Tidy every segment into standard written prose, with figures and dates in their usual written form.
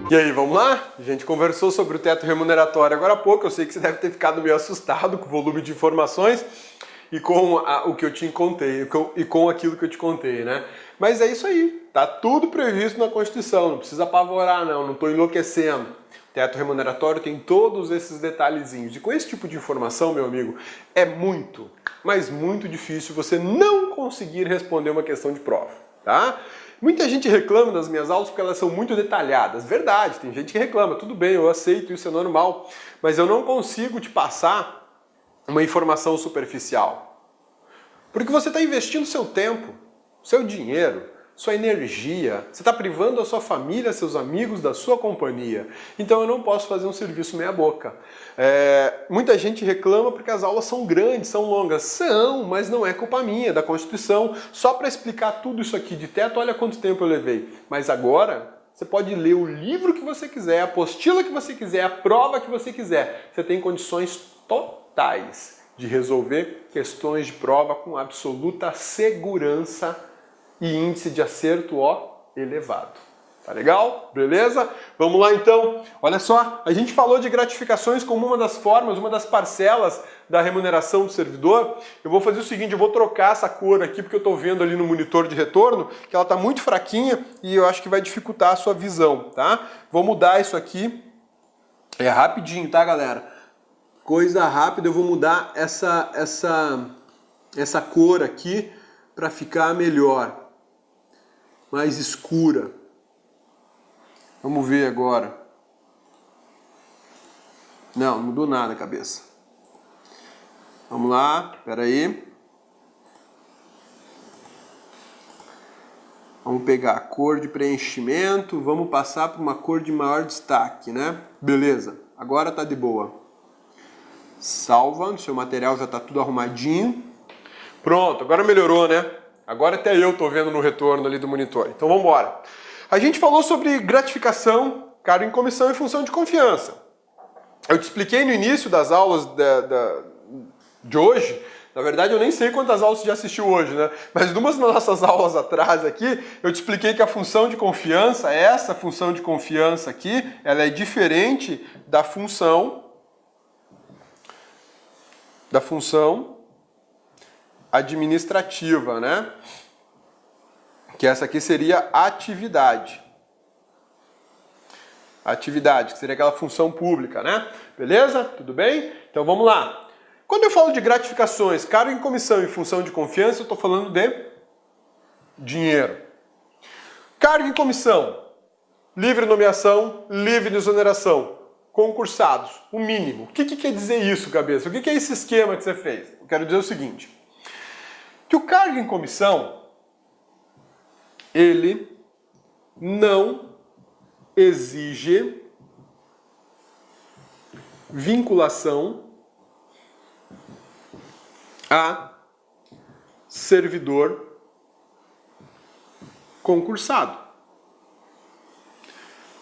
E aí, vamos lá? A gente conversou sobre o teto remuneratório agora há pouco. Eu sei que você deve ter ficado meio assustado com o volume de informações e com o que eu te contei, e com aquilo que eu te contei, né? Mas é isso aí, tá tudo previsto na Constituição, não precisa apavorar não estou enlouquecendo. O teto remuneratório tem todos esses detalhezinhos. E com esse tipo de informação, meu amigo, é muito, mas muito difícil você não conseguir responder uma questão de prova, tá? Muita gente reclama das minhas aulas porque elas são muito detalhadas. Verdade, tem gente que reclama, tudo bem, eu aceito, isso é normal, mas eu não consigo te passar uma informação superficial. Porque você está investindo seu tempo, seu dinheiro, sua energia, você está privando a sua família, seus amigos da sua companhia. Então eu não posso fazer um serviço meia boca. Muita gente reclama porque as aulas são grandes, são longas. São, mas não é culpa minha, da Constituição. Só para explicar tudo isso aqui de teto, olha quanto tempo eu levei. Mas agora você pode ler o livro que você quiser, a apostila que você quiser, a prova que você quiser. Você tem condições totais de resolver questões de prova com absoluta segurança e índice de acerto, elevado. Tá legal? Beleza? Vamos lá então. Olha só, a gente falou de gratificações como uma das formas, uma das parcelas da remuneração do servidor. Eu vou fazer o seguinte, eu vou trocar essa cor aqui, porque eu estou vendo ali no monitor de retorno que ela está muito fraquinha e eu acho que vai dificultar a sua visão, tá? Vou mudar isso aqui. É rapidinho, tá, galera? Coisa rápida, eu vou mudar essa cor aqui para ficar melhor, mais escura. Vamos ver agora. Não mudou nada a cabeça. Vamos lá, espera aí. Vamos pegar a cor de preenchimento, vamos passar para uma cor de maior destaque, né? Beleza, agora tá de boa. Salva, o seu material já está tudo arrumadinho. Pronto, agora melhorou, né? Agora até eu estou vendo no retorno ali do monitor. Então vamos embora. A gente falou sobre gratificação, cargo em comissão e função de confiança. Eu te expliquei no início das aulas de hoje. Na verdade, eu nem sei quantas aulas você já assistiu hoje, né? Mas numas das nossas aulas atrás aqui, eu te expliquei que a função de confiança, essa função de confiança aqui, ela é diferente da função administrativa, né? Que essa aqui seria atividade. Atividade, que seria aquela função pública, né? Beleza? Tudo bem? Então vamos lá. Quando eu falo de gratificações, cargo em comissão e função de confiança, eu estou falando de dinheiro. Cargo em comissão, livre nomeação, livre exoneração. Concursados, o mínimo. O que quer dizer isso, cabeça? O que é esse esquema que você fez? Eu quero dizer o seguinte, que o cargo em comissão, ele não exige vinculação a servidor concursado.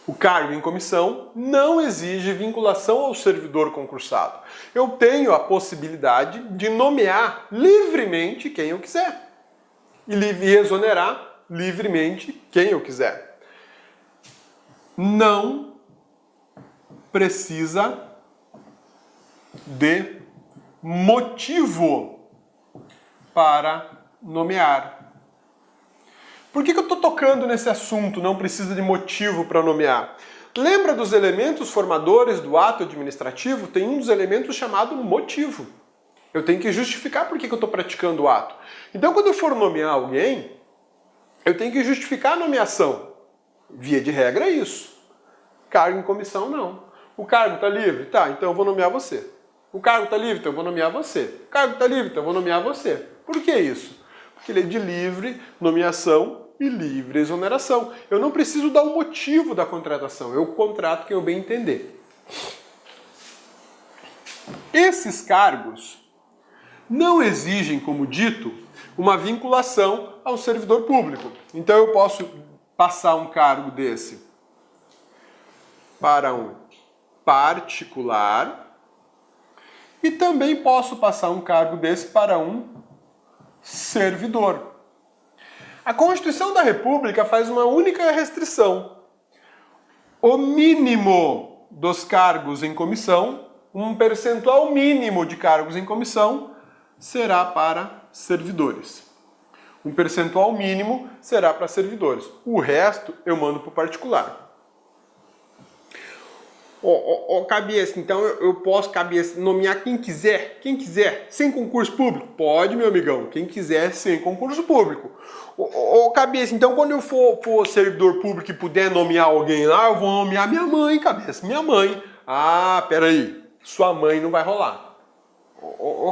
O cargo em comissão não exige vinculação ao servidor concursado. Eu tenho a possibilidade de nomear livremente quem eu quiser e exonerar livremente quem eu quiser. Não precisa de motivo para nomear. Por que eu estou tocando nesse assunto? Não precisa de motivo para nomear. Lembra dos elementos formadores do ato administrativo? Tem um dos elementos chamado motivo. Eu tenho que justificar por que eu estou praticando o ato. Então, quando eu for nomear alguém, eu tenho que justificar a nomeação. Via de regra é isso. Cargo em comissão, não. O cargo está livre? Tá, então eu vou nomear você. O cargo está livre? Então eu vou nomear você. O cargo está livre? Então eu vou nomear você. Por que isso? Porque ele é de livre nomeação e livre exoneração. Eu não preciso dar o motivo da contratação, eu contrato quem eu bem entender. Esses cargos não exigem, como dito, uma vinculação ao servidor público. Então eu posso passar um cargo desse para um particular e também posso passar um cargo desse para um servidor. A Constituição da República faz uma única restrição. o mínimo dos cargos em comissão, um percentual mínimo de cargos em comissão será para servidores. Um percentual mínimo será para servidores. O resto eu mando para o particular. Cabeça, então eu posso, cabeça, nomear quem quiser, sem concurso público? Pode, meu amigão, quem quiser sem concurso público. Cabeça, então quando eu for servidor público e puder nomear alguém lá, eu vou nomear minha mãe, cabeça, minha mãe. Ah, peraí, sua mãe não vai rolar.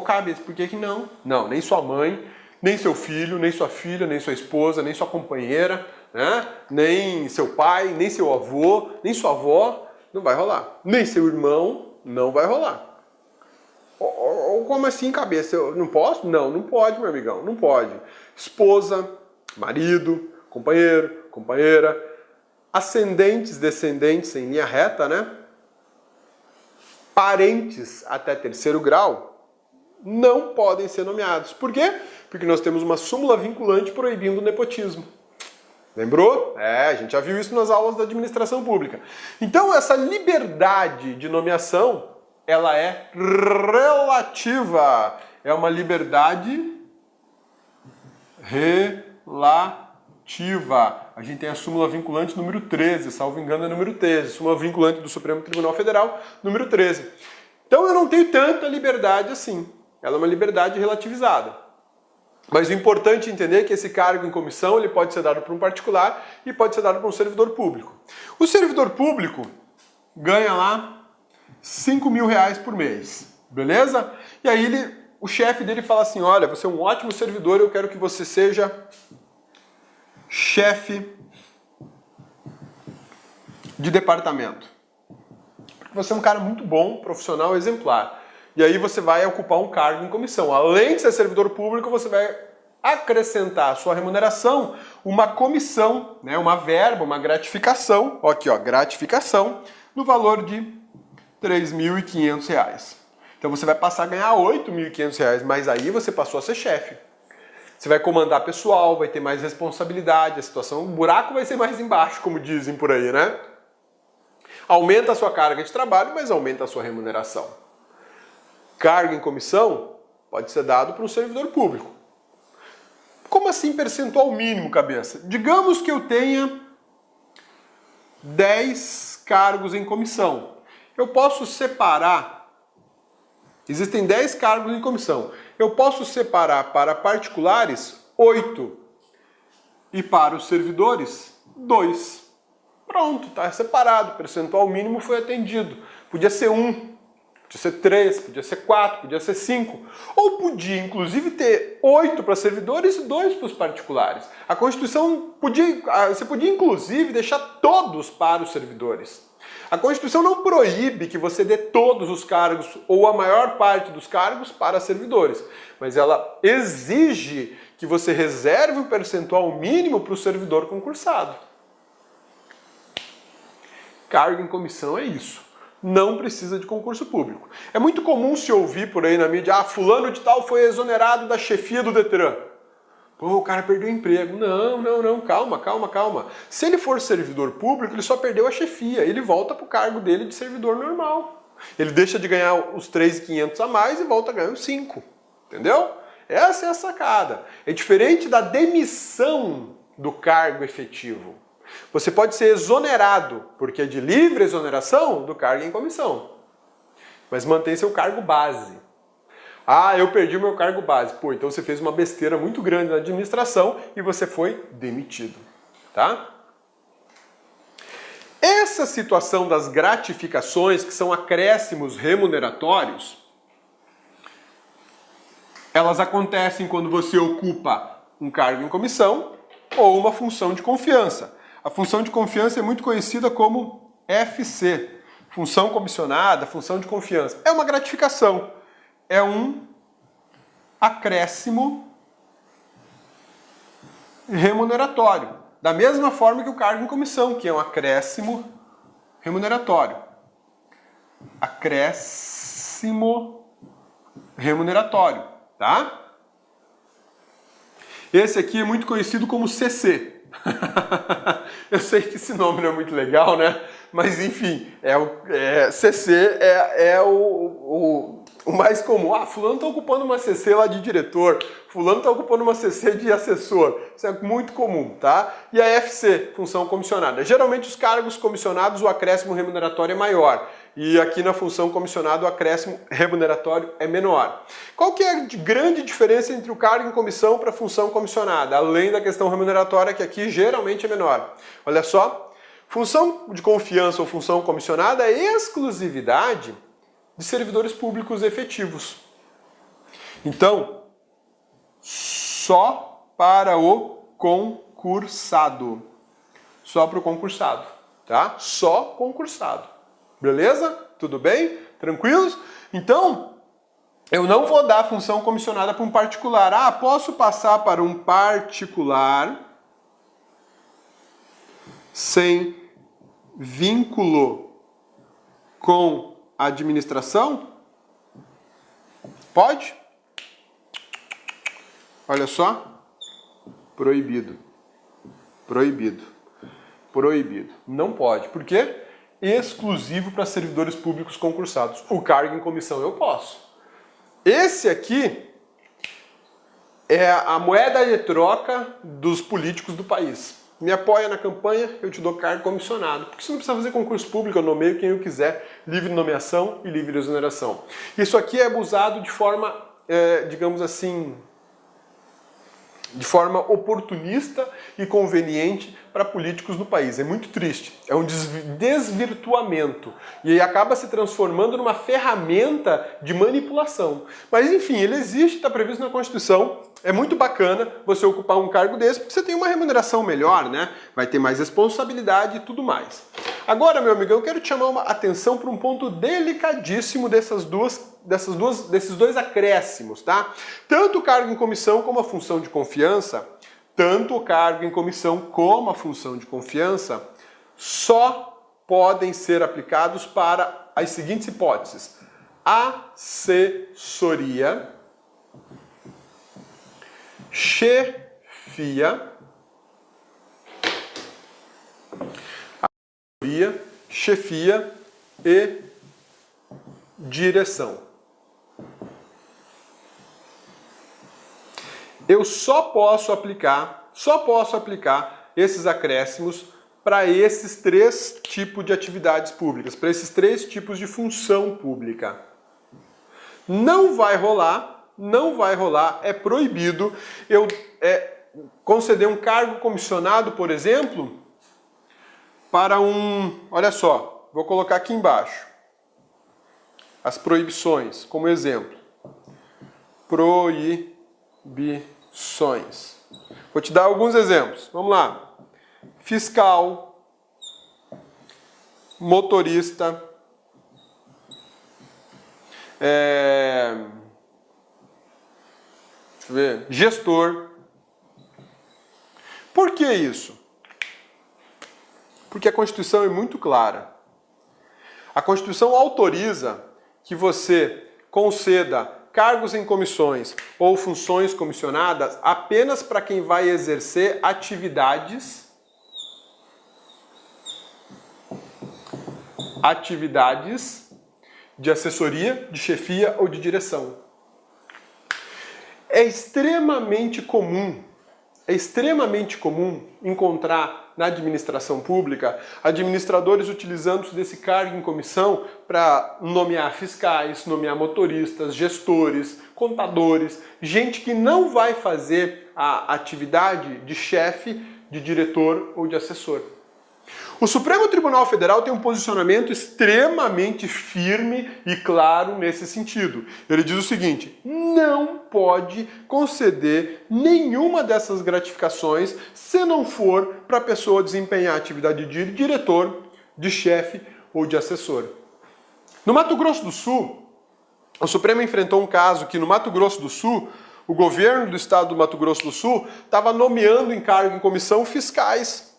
Cabeça, por que não? Não, nem sua mãe, nem seu filho, nem sua filha, nem sua esposa, nem sua companheira, né? Nem seu pai, nem seu avô, nem sua avó. Não vai rolar. Nem seu irmão, não vai rolar. Como assim, cabeça? Eu não posso? Não, não pode, meu amigão, não pode. Esposa, marido, companheiro, companheira, ascendentes, descendentes em linha reta, né? Parentes até terceiro grau não podem ser nomeados. Por quê? Porque nós temos uma súmula vinculante proibindo o nepotismo. Lembrou? A gente já viu isso nas aulas da administração pública. Então, essa liberdade de nomeação, ela é relativa. É uma liberdade relativa. A gente tem a súmula vinculante número 13, salvo engano é número 13. Súmula vinculante do Supremo Tribunal Federal, número 13. Então, eu não tenho tanta liberdade assim. Ela é uma liberdade relativizada. Mas o importante é entender que esse cargo em comissão ele pode ser dado para um particular e pode ser dado para um servidor público. O servidor público ganha lá R$5.000 por mês, beleza? E aí o chefe dele fala assim, olha, você é um ótimo servidor, eu quero que você seja chefe de departamento. Porque você é um cara muito bom, profissional, exemplar. E aí você vai ocupar um cargo em comissão. Além de ser servidor público, você vai acrescentar à sua remuneração uma comissão, né, uma verba, uma gratificação, aqui ó, gratificação, no valor de R$3.500. Então você vai passar a ganhar R$8.500, mas aí você passou a ser chefe. Você vai comandar pessoal, vai ter mais responsabilidade, a situação, o buraco vai ser mais embaixo, como dizem por aí, né? Aumenta a sua carga de trabalho, mas aumenta a sua remuneração. Cargo em comissão pode ser dado para um servidor público. Como assim percentual mínimo, cabeça? Digamos que eu tenha 10 cargos em comissão. Eu posso separar, existem 10 cargos em comissão. Eu posso separar para particulares 8 e para os servidores 2. Pronto, está separado, o percentual mínimo foi atendido. Podia ser 1. Podia ser 3, podia ser 4, podia ser 5. Ou podia, inclusive, ter 8 para servidores e 2 para os particulares. A Constituição você podia, inclusive, deixar todos para os servidores. A Constituição não proíbe que você dê todos os cargos ou a maior parte dos cargos para servidores. Mas ela exige que você reserve um percentual mínimo para o servidor concursado. Cargo em comissão é isso. Não precisa de concurso público. É muito comum se ouvir por aí na mídia, fulano de tal foi exonerado da chefia do Detran. Pô, o cara perdeu o emprego. Não, calma. Se ele for servidor público, ele só perdeu a chefia, ele volta para o cargo dele de servidor normal. Ele deixa de ganhar os 3.500 a mais e volta a ganhar os 5. Entendeu? Essa é a sacada. É diferente da demissão do cargo efetivo. Você pode ser exonerado, porque é de livre exoneração do cargo em comissão. Mas mantém seu cargo base. Ah, eu perdi o meu cargo base. Pô, então você fez uma besteira muito grande na administração e você foi demitido. Tá? Essa situação das gratificações, que são acréscimos remuneratórios, elas acontecem quando você ocupa um cargo em comissão ou uma função de confiança. A função de confiança é muito conhecida como FC, função comissionada, função de confiança. É uma gratificação, é um acréscimo remuneratório. Da mesma forma que o cargo em comissão, que é um acréscimo remuneratório. Acréscimo remuneratório, tá? Esse aqui é muito conhecido como CC. Eu sei que esse nome não é muito legal, né? Mas enfim, CC é o mais comum. Ah, fulano está ocupando uma CC lá de diretor, fulano está ocupando uma CC de assessor. Isso é muito comum, tá? E a FC, função comissionada. Geralmente os cargos comissionados, o acréscimo remuneratório é maior. E aqui na função comissionada o acréscimo remuneratório é menor. Qual que é a grande diferença entre o cargo em comissão para a função comissionada? Além da questão remuneratória, que aqui geralmente é menor. Olha só, função de confiança ou função comissionada é exclusividade de servidores públicos efetivos. Então, só para o concursado. Só para o concursado, tá? Só concursado. Beleza? Tudo bem? Tranquilos? Então, eu não vou dar função comissionada para um particular. Ah, posso passar para um particular sem vínculo com a administração? Pode? Olha só. Proibido. Proibido. Proibido. Não pode. Por quê? Exclusivo para servidores públicos concursados. O cargo em comissão eu posso. Esse aqui é a moeda de troca dos políticos do país. Me apoia na campanha, eu te dou cargo comissionado. Porque você não precisa fazer concurso público, eu nomeio quem eu quiser, livre nomeação e livre exoneração. Isso aqui é abusado de forma, digamos assim, de forma oportunista e conveniente para políticos do país. É muito triste. É um desvirtuamento. E aí acaba se transformando numa ferramenta de manipulação. Mas enfim, ele existe, está previsto na Constituição. É muito bacana você ocupar um cargo desse, porque você tem uma remuneração melhor, né? Vai ter mais responsabilidade e tudo mais. Agora, meu amigo, eu quero te chamar uma atenção para um ponto delicadíssimo desses dois acréscimos, tá? Tanto o cargo em comissão como a função de confiança, tanto o cargo em comissão como a função de confiança, só podem ser aplicados para as seguintes hipóteses: assessoria, chefia, chefia e direção. Eu só posso aplicar esses acréscimos para esses três tipos de atividades públicas, para esses três tipos de função pública. Não vai rolar, é proibido eu conceder um cargo comissionado, por exemplo, para olha só, vou colocar aqui embaixo as proibições como exemplo. Proibições. Vou te dar alguns exemplos. Vamos lá. Fiscal, motorista, deixa eu ver, gestor. Por que isso? Porque a Constituição é muito clara. A Constituição autoriza que você conceda cargos em comissões ou funções comissionadas apenas para quem vai exercer atividades de assessoria, de chefia ou de direção. É extremamente comum encontrar na administração pública administradores utilizando-se desse cargo em comissão para nomear fiscais, nomear motoristas, gestores, contadores, gente que não vai fazer a atividade de chefe, de diretor ou de assessor. O Supremo Tribunal Federal tem um posicionamento extremamente firme e claro nesse sentido. Ele diz o seguinte: não pode conceder nenhuma dessas gratificações se não for para a pessoa desempenhar a atividade de diretor, de chefe ou de assessor. No Mato Grosso do Sul, o Supremo enfrentou um caso que no Mato Grosso do Sul, o governo do estado do Mato Grosso do Sul estava nomeando em cargo em comissão fiscais.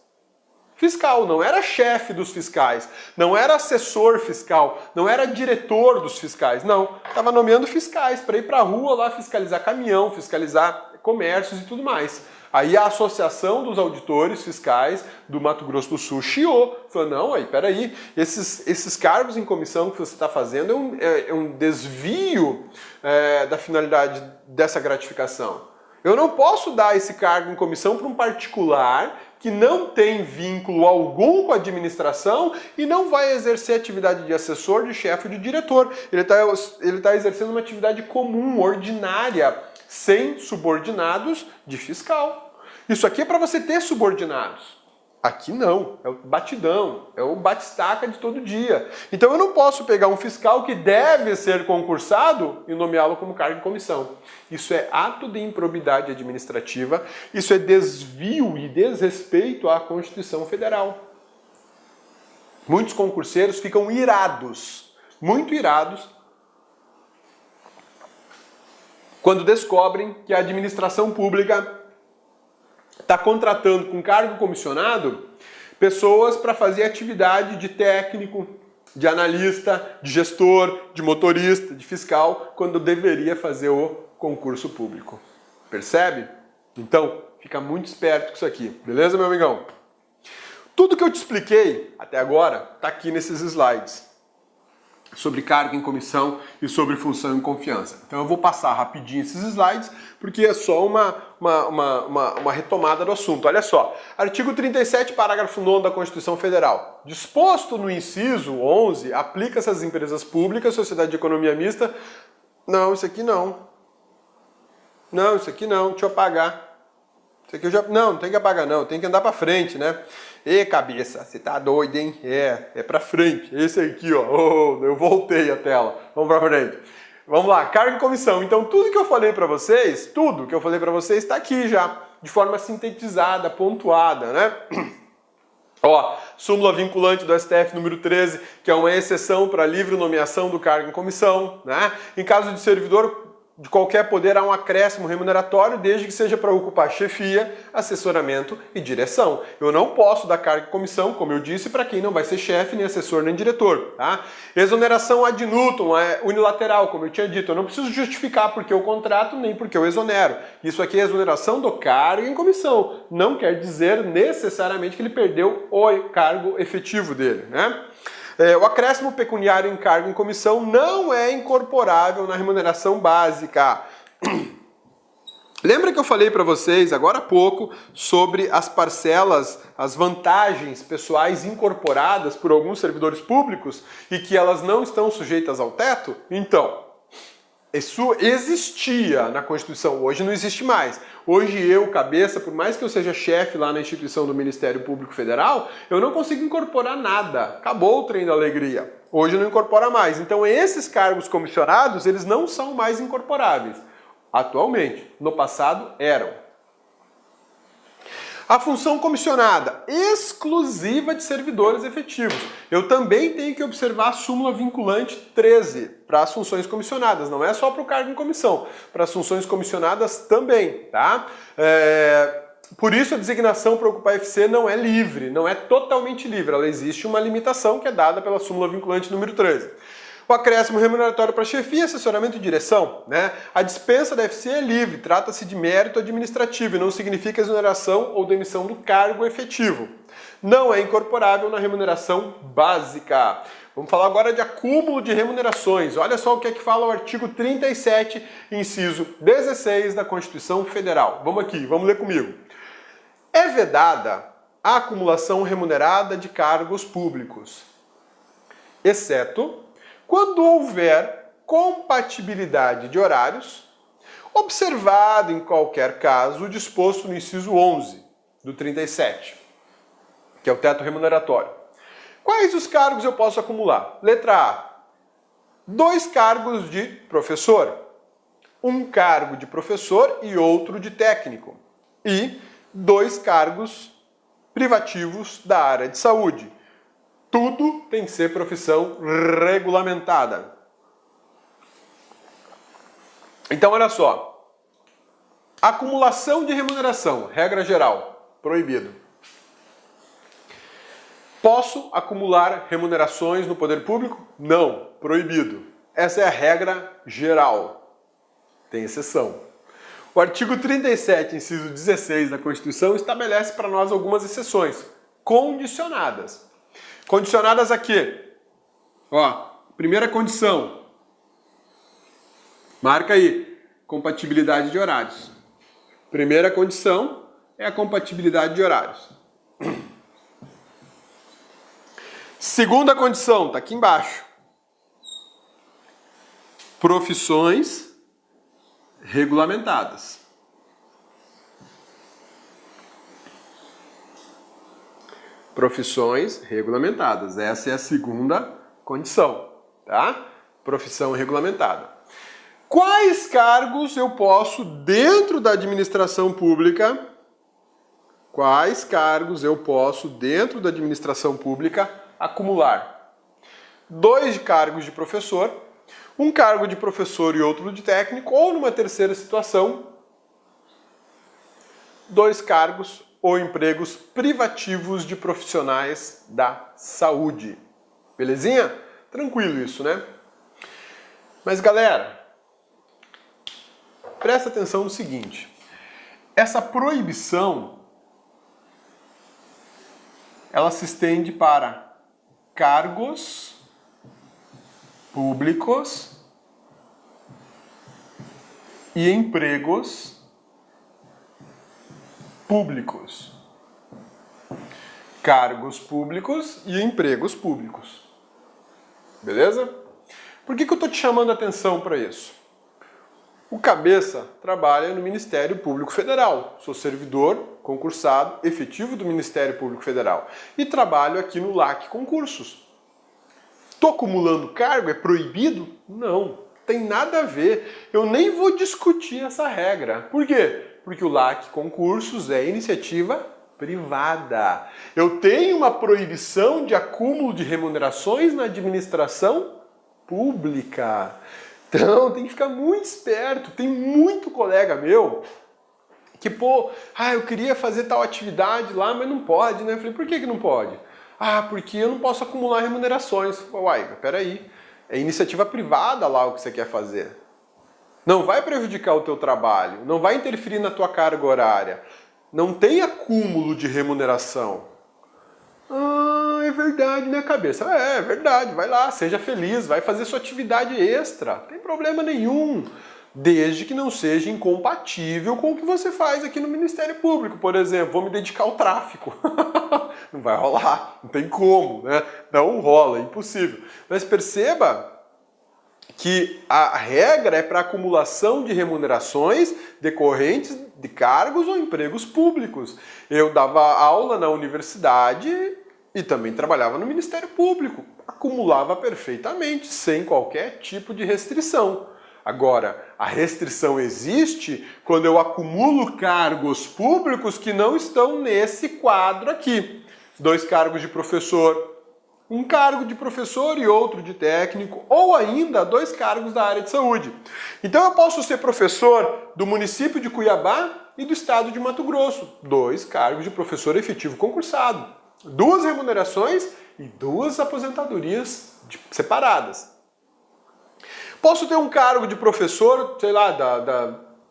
Fiscal, não era chefe dos fiscais, não era assessor fiscal, não era diretor dos fiscais, não. Estava nomeando fiscais para ir para a rua lá fiscalizar caminhão, fiscalizar comércios e tudo mais. Aí a Associação dos Auditores Fiscais do Mato Grosso do Sul chiou, falou, não, aí, peraí, esses cargos em comissão que você está fazendo é um desvio da finalidade dessa gratificação. Eu não posso dar esse cargo em comissão para um particular que não tem vínculo algum com a administração e não vai exercer atividade de assessor, de chefe ou de diretor. Ele tá exercendo uma atividade comum, ordinária, sem subordinados de fiscal. Isso aqui é para você ter subordinados. Aqui não, é o batidão, é o batistaca de todo dia. Então eu não posso pegar um fiscal que deve ser concursado e nomeá-lo como cargo em comissão. Isso é ato de improbidade administrativa, isso é desvio e desrespeito à Constituição Federal. Muitos concurseiros ficam irados, muito irados, quando descobrem que a administração pública está contratando com cargo comissionado pessoas para fazer atividade de técnico, de analista, de gestor, de motorista, de fiscal, quando deveria fazer o concurso público. Percebe? Então, fica muito esperto com isso aqui. Beleza, meu amigão? Tudo que eu te expliquei até agora está aqui nesses slides. Sobre cargo em comissão e sobre função em confiança. Então eu vou passar rapidinho esses slides, porque é só uma retomada do assunto. Olha só, artigo 37, parágrafo 9º da Constituição Federal. Disposto no inciso 11, aplica-se às empresas públicas, sociedade de economia mista... Não, isso aqui não. Não, isso aqui não, deixa eu apagar. Isso aqui eu já... Não tem que apagar não, tem que andar pra frente, né? Ê, cabeça, você tá doido, hein? É pra frente. Esse aqui, ó. Oh, eu voltei a tela. Vamos pra frente. Vamos lá, cargo e comissão. Então, tudo que eu falei pra vocês, tá aqui já, de forma sintetizada, pontuada, né? Ó, súmula vinculante do STF número 13, que é uma exceção para livre nomeação do cargo em comissão, né? Em caso de servidor de qualquer poder, há um acréscimo remuneratório, desde que seja para ocupar chefia, assessoramento e direção. Eu não posso dar cargo em comissão, como eu disse, para quem não vai ser chefe, nem assessor, nem diretor. Tá? Exoneração ad nutum, é unilateral, como eu tinha dito. Eu não preciso justificar porque eu contrato, nem porque eu exonero. Isso aqui é exoneração do cargo em comissão. Não quer dizer necessariamente que ele perdeu o cargo efetivo dele, né? O acréscimo pecuniário em cargo em comissão não é incorporável na remuneração básica. Lembra que eu falei para vocês agora há pouco sobre as parcelas, as vantagens pessoais incorporadas por alguns servidores públicos e que elas não estão sujeitas ao teto? Então, isso existia na Constituição, hoje não existe mais. Hoje eu, cabeça, por mais que eu seja chefe lá na instituição do Ministério Público Federal, eu não consigo incorporar nada. Acabou o trem da alegria. Hoje não incorpora mais. Então esses cargos comissionados, eles não são mais incorporáveis. Atualmente. No passado, eram. A função comissionada, exclusiva de servidores efetivos. Eu também tenho que observar a súmula vinculante 13 para as funções comissionadas. Não é só para o cargo em comissão, para as funções comissionadas também, tá? Por isso a designação para ocupar FC não é livre, não é totalmente livre. Ela existe uma limitação que é dada pela súmula vinculante número 13. O acréscimo remuneratório para chefia, assessoramento e direção, né? A dispensa da FC é livre, trata-se de mérito administrativo e não significa exoneração ou demissão do cargo efetivo. Não é incorporável na remuneração básica. Vamos falar agora de acúmulo de remunerações. Olha só o que é que fala o artigo 37, inciso 16 da Constituição Federal. Vamos aqui, vamos ler comigo. É vedada a acumulação remunerada de cargos públicos, exceto quando houver compatibilidade de horários, observado em qualquer caso o disposto no inciso 11 do 37, que é o teto remuneratório. Quais os cargos eu posso acumular? Letra A, 2 cargos de professor, 1 cargo de professor e outro de técnico, e 2 cargos privativos da área de saúde. Tudo tem que ser profissão regulamentada. Então, olha só. Acumulação de remuneração, regra geral, proibido. Posso acumular remunerações no poder público? Não, proibido. Essa é a regra geral. Tem exceção. O artigo 37, inciso 16 da Constituição estabelece para nós algumas exceções condicionadas. Condicionadas a quê? Ó, primeira condição. Marca aí, compatibilidade de horários. Primeira condição é a compatibilidade de horários. Segunda condição, tá aqui embaixo. Profissões regulamentadas. Profissões regulamentadas. Essa é a segunda condição, tá? Profissão regulamentada. Quais cargos eu posso, dentro da administração pública, acumular? 2 cargos de professor, um cargo de professor e outro de técnico, ou numa terceira situação, 2 cargos ou empregos privativos de profissionais da saúde. Belezinha? Tranquilo isso, né? Mas galera, presta atenção no seguinte, essa proibição, ela se estende para cargos públicos e empregos públicos. Cargos públicos e empregos públicos. Beleza? Por que eu estou te chamando a atenção para isso? O Cabeça trabalha no Ministério Público Federal. Sou servidor concursado efetivo do Ministério Público Federal. E trabalho aqui no LAC Concursos. Estou acumulando cargo? É proibido? Não, tem nada a ver. Eu nem vou discutir essa regra. Por quê? Porque o LAC Concursos é iniciativa privada. Eu tenho uma proibição de acúmulo de remunerações na administração pública. Então tem que ficar muito esperto. Tem muito colega meu que, eu queria fazer tal atividade lá, mas não pode, né? Eu falei, por que não pode? Porque eu não posso acumular remunerações. Uai, peraí, é iniciativa privada lá o que você quer fazer. Não vai prejudicar o teu trabalho, não vai interferir na tua carga horária. Não tem acúmulo de remuneração. É verdade, né, Cabeça? É verdade, vai lá, seja feliz, vai fazer sua atividade extra. Não tem problema nenhum. Desde que não seja incompatível com o que você faz aqui no Ministério Público. Por exemplo, vou me dedicar ao tráfico. Não vai rolar, não tem como, né? Não rola, é impossível. Mas perceba que a regra é para acumulação de remunerações decorrentes de cargos ou empregos públicos. Eu dava aula na universidade e também trabalhava no Ministério Público. Acumulava perfeitamente, sem qualquer tipo de restrição. Agora, a restrição existe quando eu acumulo cargos públicos que não estão nesse quadro aqui. 2 cargos de professor, um cargo de professor e outro de técnico, ou ainda 2 cargos da área de saúde. Então eu posso ser professor do município de Cuiabá e do estado de Mato Grosso. 2 cargos de professor efetivo concursado. 2 remunerações e 2 aposentadorias separadas. Posso ter um cargo de professor, sei lá,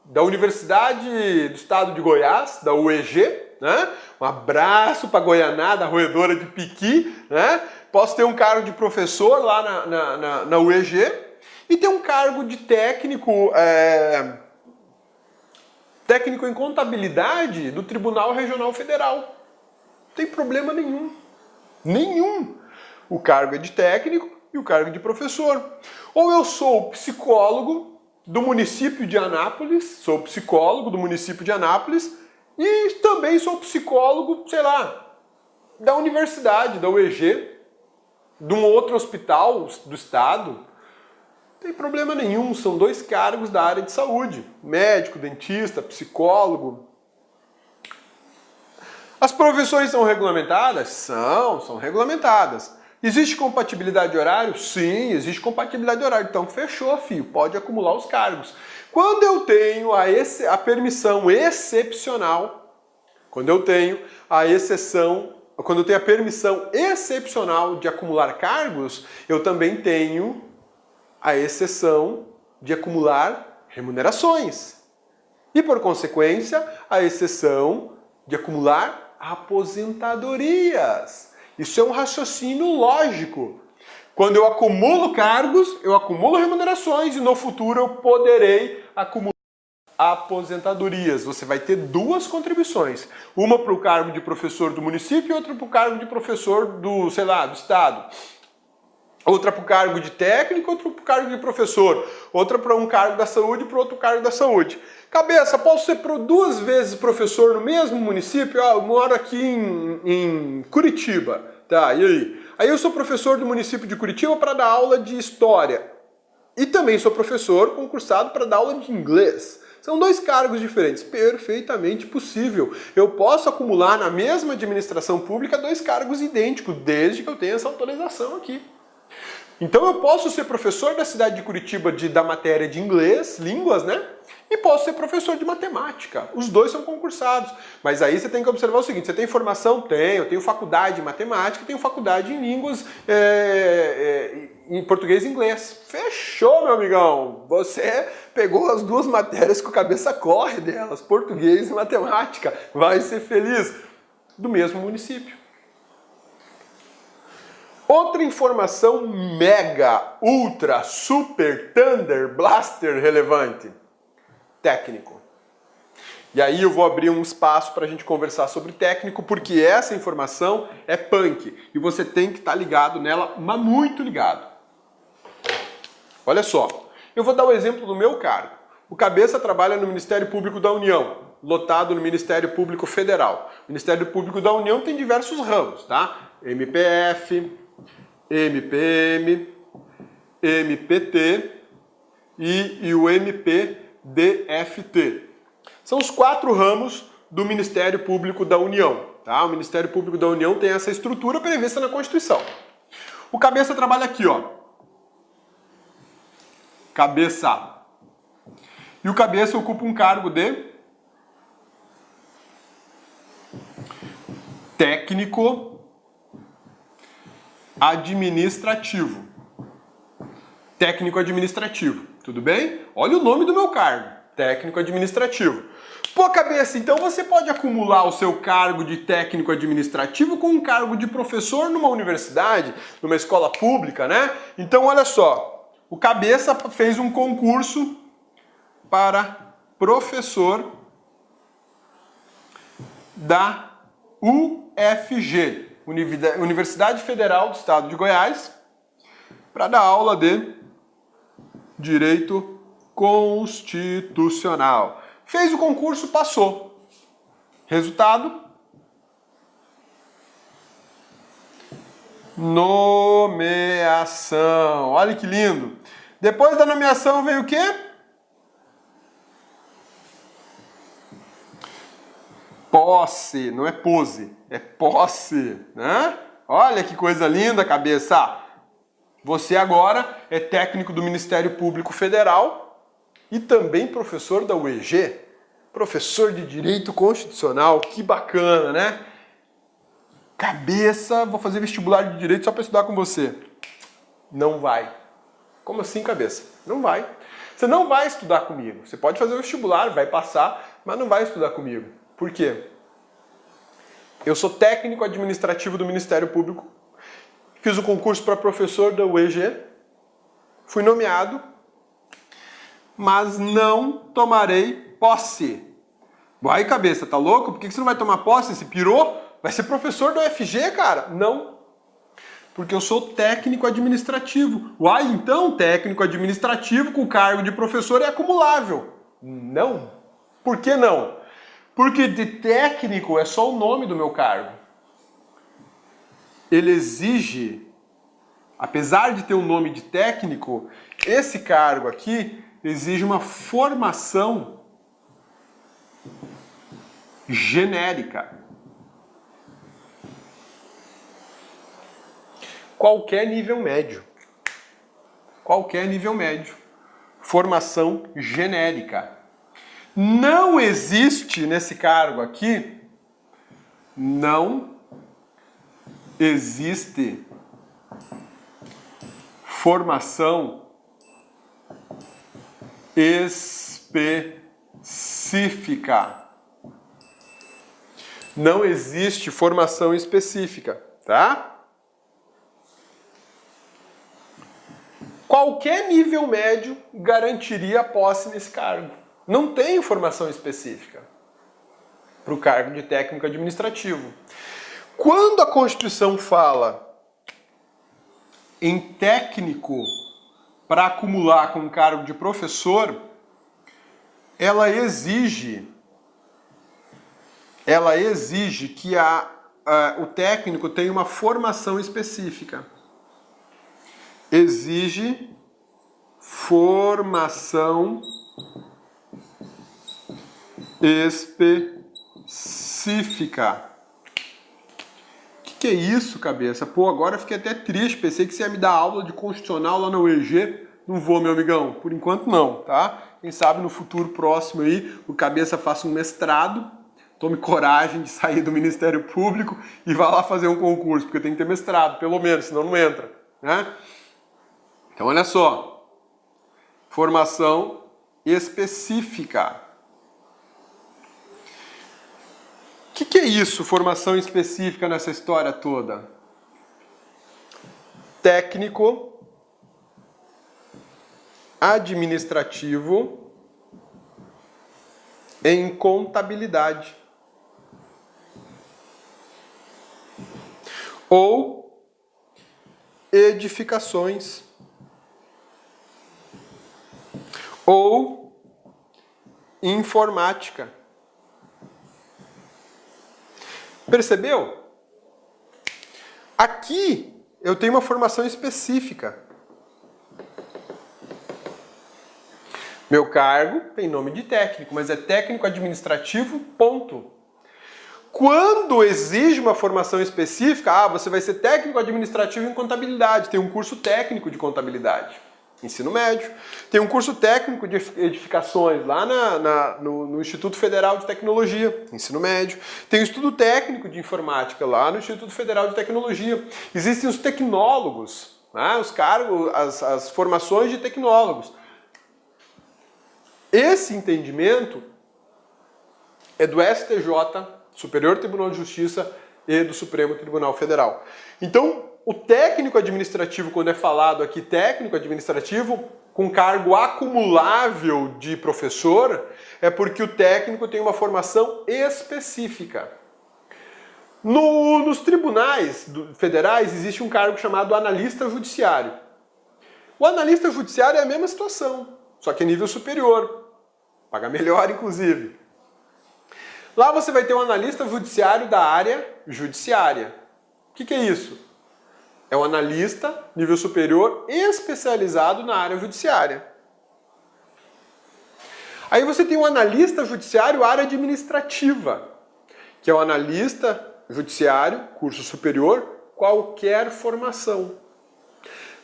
da Universidade do Estado de Goiás, da UEG, né? Um abraço para a Goianada, roedora de piqui, né? Posso ter um cargo de professor lá na UEG e ter um cargo de técnico, técnico em contabilidade do Tribunal Regional Federal. Não tem problema nenhum. Nenhum. O cargo é de técnico e o cargo é de professor. Ou eu sou psicólogo do município de Anápolis, e também sou psicólogo, sei lá, da universidade, da UEG, de um outro hospital do estado. Não tem problema nenhum, são 2 cargos da área de saúde. Médico, dentista, psicólogo. As profissões são regulamentadas? São regulamentadas. Existe compatibilidade de horário? Sim, existe compatibilidade de horário. Então fechou, filho, pode acumular os cargos. Quando eu tenho a permissão excepcional, quando eu tenho a permissão excepcional de acumular cargos, eu também tenho a exceção de acumular remunerações. E, por consequência, a exceção de acumular aposentadorias. Isso é um raciocínio lógico. Quando eu acumulo cargos, eu acumulo remunerações e no futuro eu poderei acumular aposentadorias. Você vai ter duas contribuições. Uma para o cargo de professor do município e outra para o cargo de professor do, sei lá, do estado. Outra para o cargo de técnico, outra para o cargo de professor. Outra para um cargo da saúde e para outro cargo da saúde. Cabeça, posso ser duas vezes professor no mesmo município? Eu moro aqui em Curitiba. Tá, e aí? Aí eu sou professor do município de Curitiba para dar aula de história. E também sou professor concursado para dar aula de inglês. São dois cargos diferentes, perfeitamente possível. Eu posso acumular na mesma administração pública dois cargos idênticos, desde que eu tenha essa autorização aqui. Então eu posso ser professor da cidade de Curitiba da matéria de inglês, línguas, né? E posso ser professor de matemática. Os dois são concursados. Mas aí você tem que observar o seguinte, você tem formação? Tenho. Eu tenho faculdade em matemática, tenho faculdade em línguas, em português e inglês. Fechou, meu amigão! Você pegou as duas matérias que a cabeça corre delas, português e matemática. Vai ser feliz. Do mesmo município. Outra informação mega, ultra, super, thunder, blaster relevante. Técnico. E aí eu vou abrir um espaço para a gente conversar sobre técnico, porque essa informação é punk. E você tem que estar ligado nela, mas muito ligado. Olha só, eu vou dar o exemplo do meu cargo. O Cabeça trabalha no Ministério Público da União, lotado no Ministério Público Federal. O Ministério Público da União tem diversos ramos, tá? MPF, MPM, MPT e o MPDFT. São os 4 ramos do Ministério Público da União. Tá? O Ministério Público da União tem essa estrutura prevista na Constituição. O Cabeça trabalha aqui, ó. Cabeça. E o Cabeça ocupa um cargo de técnico administrativo. Técnico administrativo, tudo bem? Olha o nome do meu cargo, técnico administrativo. Pô, Cabeça, então você pode acumular o seu cargo de técnico administrativo com um cargo de professor numa universidade, numa escola pública, né? Então, olha só, o Cabeça fez um concurso para professor da UFG, Universidade Federal do Estado de Goiás, para dar aula de Direito Constitucional. Fez o concurso, passou. Resultado? Nomeação. Olha que lindo. Depois da nomeação veio o quê? Posse, não é pose, é posse, né? Olha que coisa linda, Cabeça. Você agora é técnico do Ministério Público Federal e também professor da UEG, professor de Direito Constitucional, que bacana, né? Cabeça, vou fazer vestibular de Direito só para estudar com você. Não vai. Como assim, Cabeça? Não vai. Você não vai estudar comigo. Você pode fazer o vestibular, vai passar, mas não vai estudar comigo. Por quê? Eu sou técnico administrativo do Ministério Público, fiz o concurso para professor da UEG, fui nomeado, mas não tomarei posse. Vai, Cabeça, tá louco? Por que você não vai tomar posse? Você pirou? Vai ser professor da UFG, cara? Não. Porque eu sou técnico administrativo. Uai, então técnico administrativo com cargo de professor é acumulável. Não. Por que não? Porque de técnico é só o nome do meu cargo. Ele exige, apesar de ter o nome de técnico, esse cargo aqui exige uma formação genérica. Qualquer nível médio. Qualquer nível médio. Formação genérica. Não existe nesse cargo aqui, não existe formação específica. específica. Não existe formação específica, tá? Qualquer nível médio garantiria a posse nesse cargo. Não tem formação específica para o cargo de técnico administrativo. Quando a Constituição fala em técnico para acumular com o cargo de professor, ela exige que o técnico tenha uma formação específica. Exige formação específica. O que é isso, cabeça? Pô, agora eu fiquei até triste. Pensei que você ia me dar aula de constitucional lá na UEG. Não vou, meu amigão. Por enquanto não, tá? Quem sabe no futuro próximo aí o cabeça faça um mestrado, tome coragem de sair do Ministério Público e vá lá fazer um concurso, porque tem que ter mestrado, pelo menos, senão não entra, né? Então, olha só. Formação específica. O que é isso, formação específica nessa história toda? Técnico administrativo em contabilidade. Ou edificações. Ou informática. Percebeu? Aqui eu tenho uma formação específica. Meu cargo tem nome de técnico, mas é técnico administrativo, ponto. Quando exige uma formação específica, você vai ser técnico administrativo em contabilidade, tem um curso técnico de contabilidade. Ensino médio. Tem um curso técnico de edificações lá no Instituto Federal de Tecnologia, ensino médio. Tem um estudo técnico de informática lá no Instituto Federal de Tecnologia. Existem os tecnólogos, né? Os cargos, as formações de tecnólogos. Esse entendimento é do STJ, Superior Tribunal de Justiça, e do Supremo Tribunal Federal. Então, o técnico administrativo, quando é falado aqui técnico administrativo, com cargo acumulável de professor, é porque o técnico tem uma formação específica. Nos tribunais federais existe um cargo chamado analista judiciário. O analista judiciário é a mesma situação, só que é nível superior. Paga melhor, inclusive. Lá você vai ter um analista judiciário da área judiciária. O que é isso? É um analista, nível superior, especializado na área judiciária. Aí você tem um analista judiciário, área administrativa, que é um analista judiciário, curso superior, qualquer formação.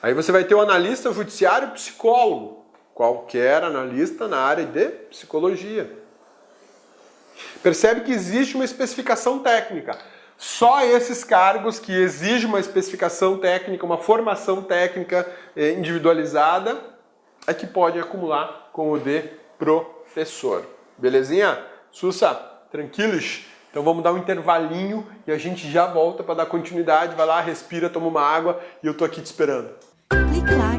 Aí você vai ter um analista judiciário psicólogo, qualquer analista na área de psicologia. Percebe que existe uma especificação técnica. Só esses cargos que exigem uma especificação técnica, uma formação técnica individualizada, é que pode acumular com o de professor. Belezinha? Sussa, tranquilos? Então vamos dar um intervalinho e a gente já volta para dar continuidade. Vai lá, respira, toma uma água e eu tô aqui te esperando. Clique lá